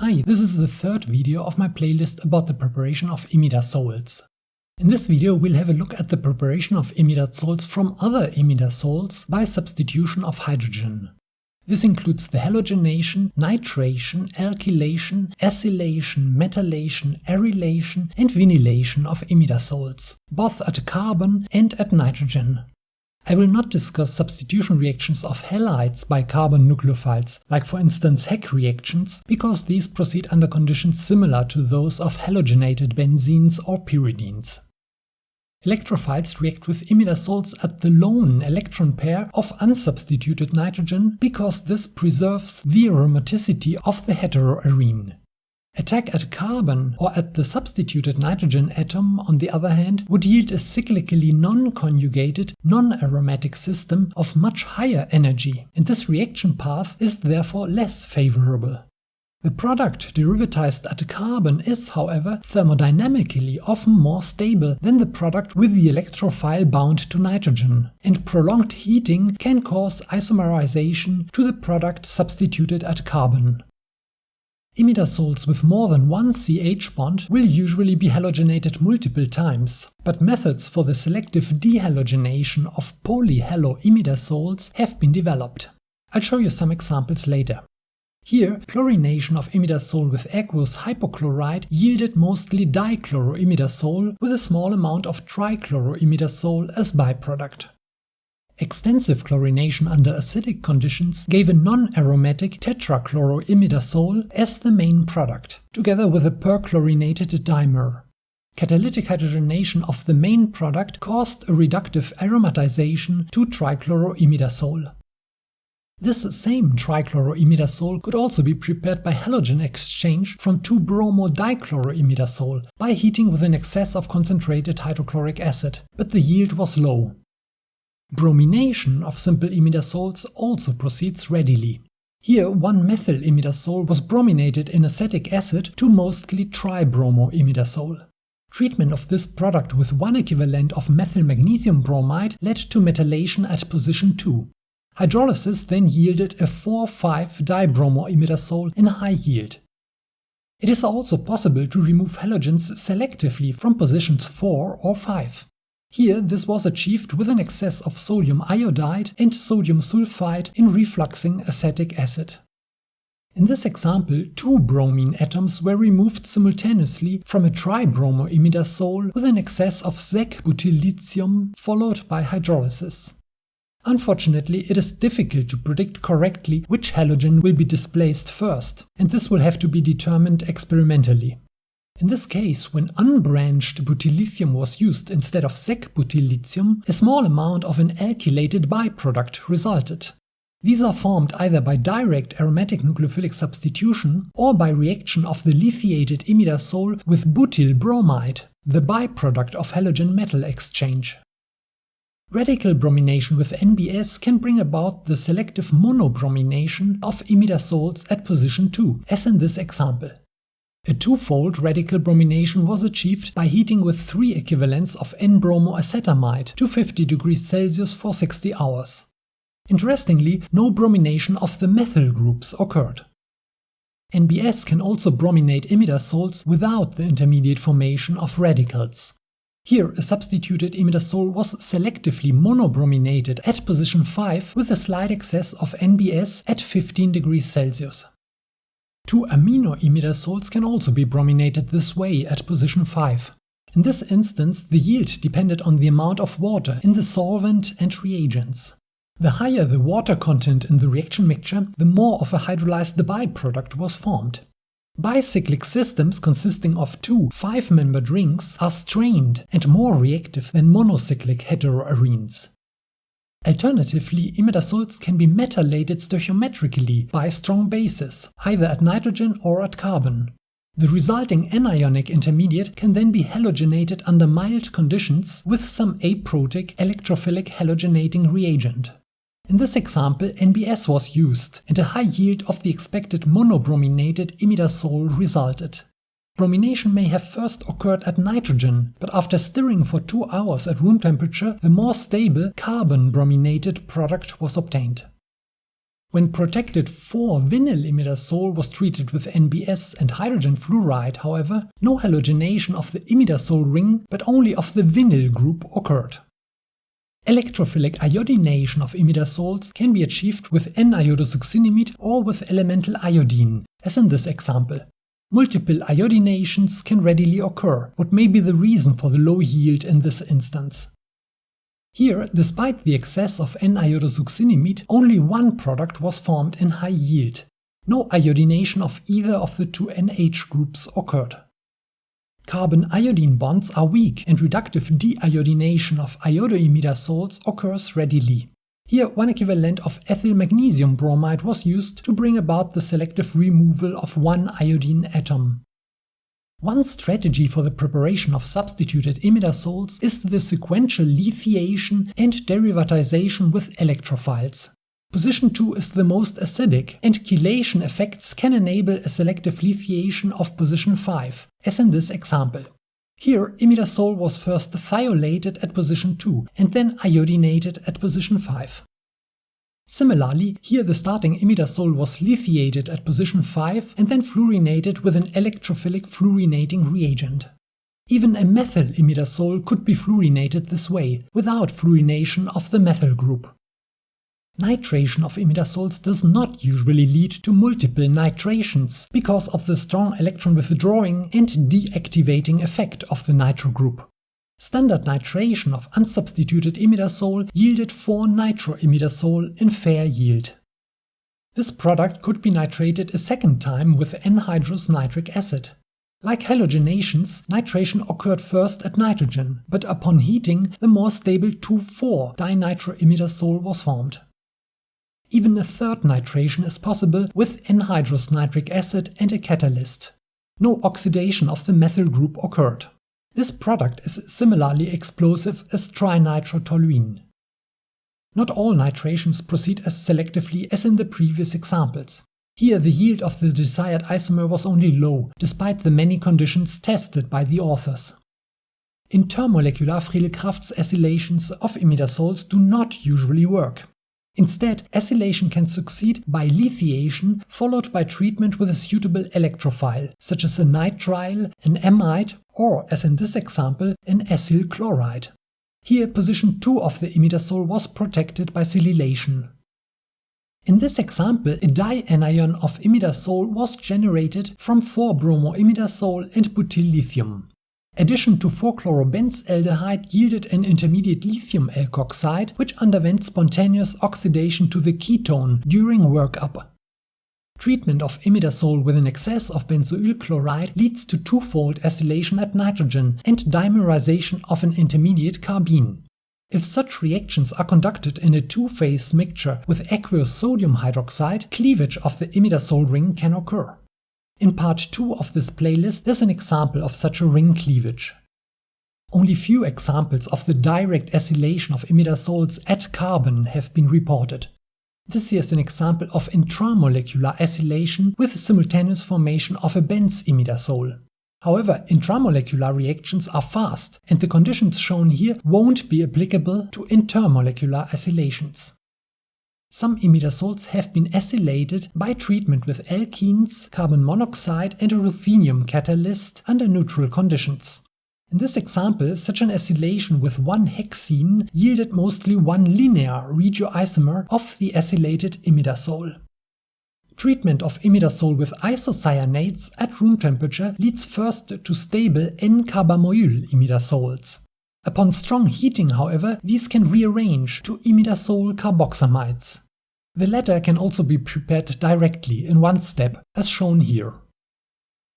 Hi, this is the third video of my playlist about the preparation of imidazoles. In this video we'll have a look at the preparation of imidazoles from other imidazoles by substitution of hydrogen. This includes the halogenation, nitration, alkylation, acylation, metalation, arylation and vinylation of imidazoles, both at carbon and at nitrogen. I will not discuss substitution reactions of halides by carbon nucleophiles, like for instance Heck reactions, because these proceed under conditions similar to those of halogenated benzenes or pyridines. Electrophiles react with imidazoles at the lone electron pair of unsubstituted nitrogen because this preserves the aromaticity of the heteroarene. Attack at carbon or at the substituted nitrogen atom, on the other hand, would yield a cyclically non-conjugated, non-aromatic system of much higher energy, and this reaction path is therefore less favorable. The product derivatized at carbon is, however, thermodynamically often more stable than the product with the electrophile bound to nitrogen, and prolonged heating can cause isomerization to the product substituted at carbon. Imidazoles with more than one CH bond will usually be halogenated multiple times, but methods for the selective dehalogenation of polyhaloimidazoles have been developed. I'll show you some examples later. Here, chlorination of imidazole with aqueous hypochlorite yielded mostly dichloroimidazole with a small amount of trichloroimidazole as byproduct. Extensive chlorination under acidic conditions gave a non-aromatic tetrachloroimidazole as the main product, together with a perchlorinated dimer. Catalytic hydrogenation of the main product caused a reductive aromatization to trichloroimidazole. This same trichloroimidazole could also be prepared by halogen exchange from 2-bromo-dichloroimidazole by heating with an excess of concentrated hydrochloric acid, but the yield was low. Bromination of simple imidazoles also proceeds readily. Here 1-methylimidazole was brominated in acetic acid to mostly tribromoimidazole. Treatment of this product with one equivalent of methyl magnesium bromide led to methylation at position 2. Hydrolysis then yielded a 4,5-dibromoimidazole in high yield. It is also possible to remove halogens selectively from positions 4 or 5. Here this was achieved with an excess of sodium iodide and sodium sulfide in refluxing acetic acid. In this example, 2 bromine atoms were removed simultaneously from a tribromoimidazole with an excess of Zec-butylithium followed by hydrolysis. Unfortunately, it is difficult to predict correctly which halogen will be displaced first, and this will have to be determined experimentally. In this case, when unbranched butylithium was used instead of Zec-butylithium, a small amount of an alkylated byproduct resulted. These are formed either by direct aromatic nucleophilic substitution or by reaction of the lithiated imidazole with butyl bromide, the byproduct of halogen-metal exchange. Radical bromination with NBS can bring about the selective monobromination of imidazoles at position 2, as in this example. A twofold radical bromination was achieved by heating with 3 equivalents of N-bromoacetamide to 50 degrees Celsius for 60 hours. Interestingly, no bromination of the methyl groups occurred. NBS can also brominate imidazoles without the intermediate formation of radicals. Here, a substituted imidazole was selectively monobrominated at position 5 with a slight excess of NBS at 15 degrees Celsius. 2 aminoimidazoles can also be brominated this way at position 5. In this instance, the yield depended on the amount of water in the solvent and reagents. The higher the water content in the reaction mixture, the more of a hydrolyzed byproduct was formed. Bicyclic systems consisting of 2 5-membered rings are strained and more reactive than monocyclic heteroarenes. Alternatively, imidazoles can be metallated stoichiometrically by strong bases, either at nitrogen or at carbon. The resulting anionic intermediate can then be halogenated under mild conditions with some aprotic electrophilic halogenating reagent. In this example, NBS was used, and a high yield of the expected monobrominated imidazole resulted. Bromination may have first occurred at nitrogen, but after stirring for 2 hours at room temperature, the more stable carbon-brominated product was obtained. When protected 4-vinyl-imidazole was treated with NBS and hydrogen fluoride, however, no halogenation of the imidazole ring but only of the vinyl group occurred. Electrophilic iodination of imidazoles can be achieved with N-iodosuccinimide or with elemental iodine, as in this example. Multiple iodinations can readily occur, what may be the reason for the low yield in this instance. Here, despite the excess of N-iodosuccinimide, only one product was formed in high yield. No iodination of either of the two NH groups occurred. Carbon-iodine bonds are weak and reductive deiodination of iodoimidazoles occurs readily. Here, one equivalent of ethyl magnesium bromide was used to bring about the selective removal of one iodine atom. One strategy for the preparation of substituted imidazoles is the sequential lithiation and derivatization with electrophiles. Position 2 is the most acidic, and chelation effects can enable a selective lithiation of position 5, as in this example. Here, imidazole was first thiolated at position 2 and then iodinated at position 5. Similarly, here the starting imidazole was lithiated at position 5 and then fluorinated with an electrophilic fluorinating reagent. Even a methyl imidazole could be fluorinated this way, without fluorination of the methyl group. Nitration of imidazoles does not usually lead to multiple nitrations because of the strong electron withdrawing and deactivating effect of the nitro group. Standard nitration of unsubstituted imidazole yielded 4-nitroimidazole in fair yield. This product could be nitrated a second time with anhydrous nitric acid. Like halogenations, nitration occurred first at nitrogen, but upon heating, the more stable 2,4-dinitroimidazole was formed. Even a third nitration is possible with anhydrous nitric acid and a catalyst. No oxidation of the methyl group occurred. This product is similarly explosive as trinitrotoluene. Not all nitrations proceed as selectively as in the previous examples. Here the yield of the desired isomer was only low, despite the many conditions tested by the authors. Intermolecular Friedel-Crafts acylations of imidazoles do not usually work. Instead, acylation can succeed by lithiation followed by treatment with a suitable electrophile, such as a nitrile, an amide, or, as in this example, an acyl chloride. Here, position 2 of the imidazole was protected by silylation. In this example, a dianion of imidazole was generated from 4-bromoimidazole and butyl lithium. Addition to 4-chlorobenzaldehyde yielded an intermediate lithium alkoxide, which underwent spontaneous oxidation to the ketone during workup. Treatment of imidazole with an excess of benzoyl chloride leads to twofold acylation at nitrogen and dimerization of an intermediate carbene. If such reactions are conducted in a two-phase mixture with aqueous sodium hydroxide, cleavage of the imidazole ring can occur. In part 2 of this playlist is an example of such a ring cleavage. Only few examples of the direct acylation of imidazoles at carbon have been reported. This here is an example of intramolecular acylation with simultaneous formation of a benzimidazole. However, intramolecular reactions are fast, and the conditions shown here won't be applicable to intermolecular acylations. Some imidazoles have been acylated by treatment with alkenes, carbon monoxide and a ruthenium catalyst under neutral conditions. In this example, such an acylation with 1-hexene yielded mostly one linear regioisomer of the acylated imidazole. Treatment of imidazole with isocyanates at room temperature leads first to stable N-carbamoyl imidazoles. Upon strong heating, however, these can rearrange to imidazole carboxamides. The latter can also be prepared directly in one step, as shown here.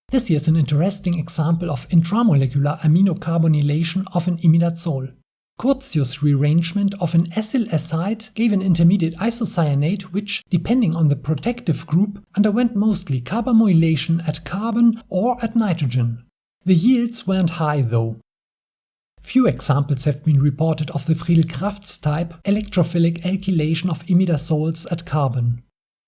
This here is an interesting example of intramolecular aminocarbonylation of an imidazole. Curtius rearrangement of an acyl acide gave an intermediate isocyanate which, depending on the protective group, underwent mostly carbamylation at carbon or at nitrogen. The yields weren't high though. Few examples have been reported of the Friedel-Crafts type electrophilic alkylation of imidazoles at carbon.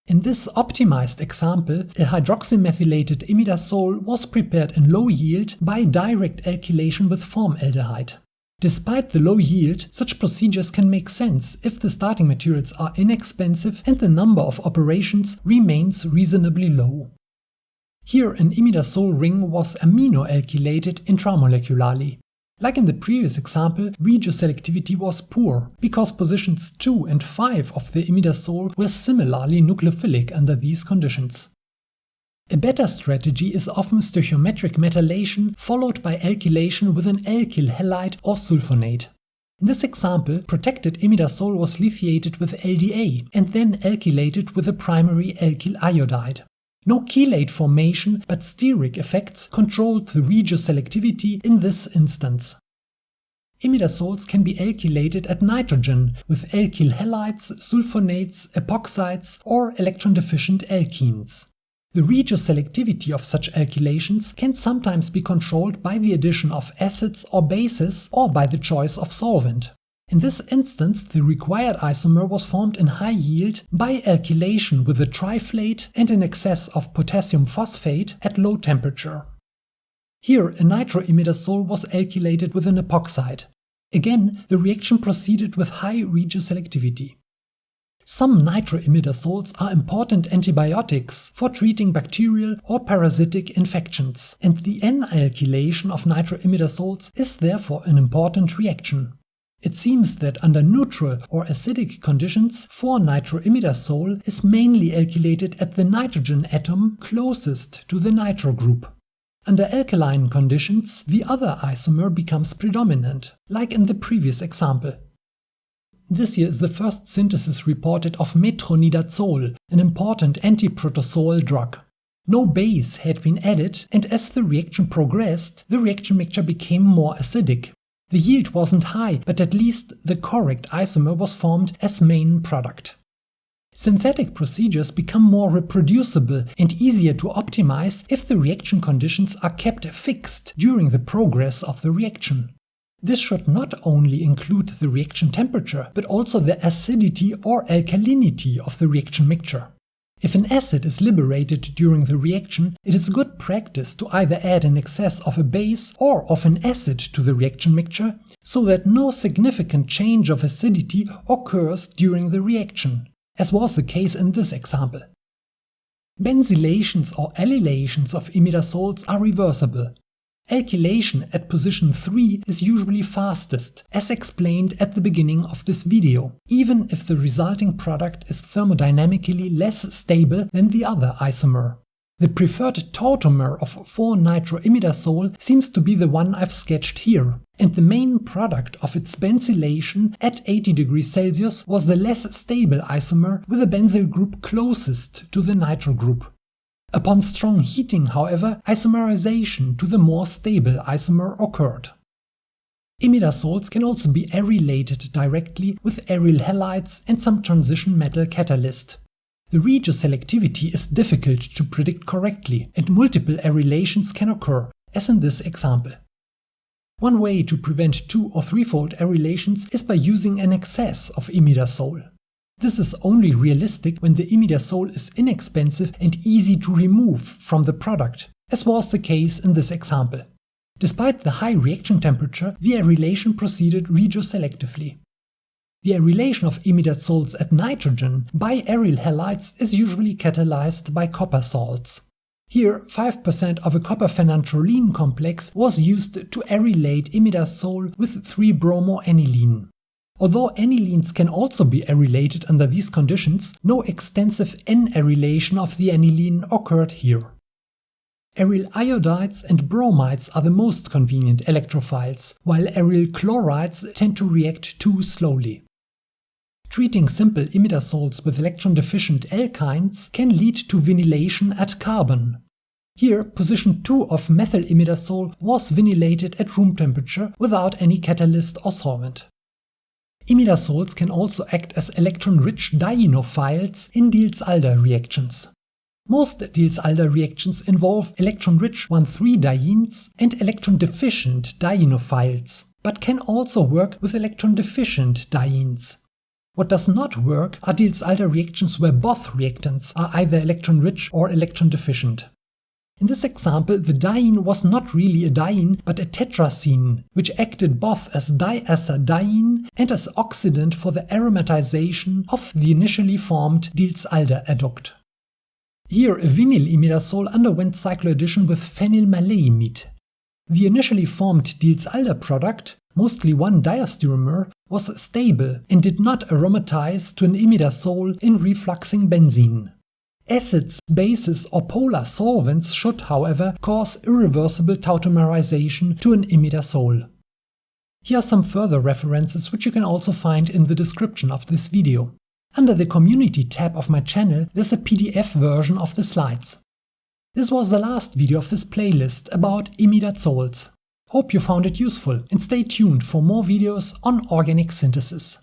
In this optimized example, a hydroxymethylated imidazole was prepared in low yield by direct alkylation with formaldehyde. Despite the low yield, such procedures can make sense if the starting materials are inexpensive and the number of operations remains reasonably low. Here an imidazole ring was aminoalkylated intramolecularly. Like in the previous example, regioselectivity was poor, because positions 2 and 5 of the imidazole were similarly nucleophilic under these conditions. A better strategy is often stoichiometric metallation followed by alkylation with an alkyl halide or sulfonate. In this example, protected imidazole was lithiated with LDA and then alkylated with a primary alkyl iodide. No chelate formation but steric effects controlled the regioselectivity in this instance. Imidazoles can be alkylated at nitrogen with alkyl halides, sulfonates, epoxides or electron-deficient alkenes. The regioselectivity of such alkylations can sometimes be controlled by the addition of acids or bases or by the choice of solvent. In this instance, the required isomer was formed in high yield by alkylation with a triflate and an excess of potassium phosphate at low temperature. Here, a nitroimidazole was alkylated with an epoxide. Again, the reaction proceeded with high regioselectivity. Some nitroimidazoles are important antibiotics for treating bacterial or parasitic infections, and the N-alkylation of nitroimidazoles is therefore an important reaction. It seems that under neutral or acidic conditions, 4-nitroimidazole is mainly alkylated at the nitrogen atom closest to the nitro group. Under alkaline conditions, the other isomer becomes predominant, like in the previous example. This here is the first synthesis reported of metronidazole, an important antiprotozoal drug. No base had been added, and as the reaction progressed, the reaction mixture became more acidic. The yield wasn't high, but at least the correct isomer was formed as main product. Synthetic procedures become more reproducible and easier to optimize if the reaction conditions are kept fixed during the progress of the reaction. This should not only include the reaction temperature, but also the acidity or alkalinity of the reaction mixture. If an acid is liberated during the reaction, it is good practice to either add an excess of a base or of an acid to the reaction mixture, so that no significant change of acidity occurs during the reaction, as was the case in this example. Benzylations or allylations of imidazoles are reversible. Alkylation at position 3 is usually fastest, as explained at the beginning of this video, even if the resulting product is thermodynamically less stable than the other isomer. The preferred tautomer of 4-nitroimidazole seems to be the one I've sketched here, and the main product of its benzylation at 80 degrees Celsius was the less stable isomer with the benzyl group closest to the nitro group. Upon strong heating, however, isomerization to the more stable isomer occurred. Imidazoles can also be arylated directly with aryl halides and some transition metal catalyst. The regioselectivity is difficult to predict correctly, and multiple arylations can occur, as in this example. One way to prevent 2- or 3-fold arylations is by using an excess of imidazole. This is only realistic when the imidazole is inexpensive and easy to remove from the product, as was the case in this example. Despite the high reaction temperature, the arylation proceeded regioselectively. The arylation of imidazoles at nitrogen by aryl halides is usually catalyzed by copper salts. Here, 5% of a copper phenanthroline complex was used to arylate imidazole with 3-bromoaniline. Although anilines can also be arylated under these conditions, no extensive N-arylation of the aniline occurred here. Aryl iodides and bromides are the most convenient electrophiles, while aryl chlorides tend to react too slowly. Treating simple imidazoles with electron-deficient alkynes can lead to vinylation at carbon. Here, position 2 of methylimidazole was vinylated at room temperature without any catalyst or solvent. Imidazoles can also act as electron-rich dienophiles in Diels-Alder reactions. Most Diels-Alder reactions involve electron-rich 1,3-dienes and electron-deficient dienophiles, but can also work with electron-deficient dienes. What does not work are Diels-Alder reactions where both reactants are either electron-rich or electron-deficient. In this example, the diene was not really a diene, but a tetracene, which acted both as diacerdiene and as oxidant for the aromatization of the initially formed Diels-Alder adduct. Here, a vinyl imidazole underwent cycloaddition with phenylmaleimide. The initially formed Diels-Alder product, mostly 1-diastereomer, was stable and did not aromatize to an imidazole in refluxing benzene. Acids, bases, or polar solvents should, however, cause irreversible tautomerization to an imidazole. Here are some further references which you can also find in the description of this video. Under the Community tab of my channel, there's a PDF version of the slides. This was the last video of this playlist about imidazoles. Hope you found it useful and stay tuned for more videos on organic synthesis.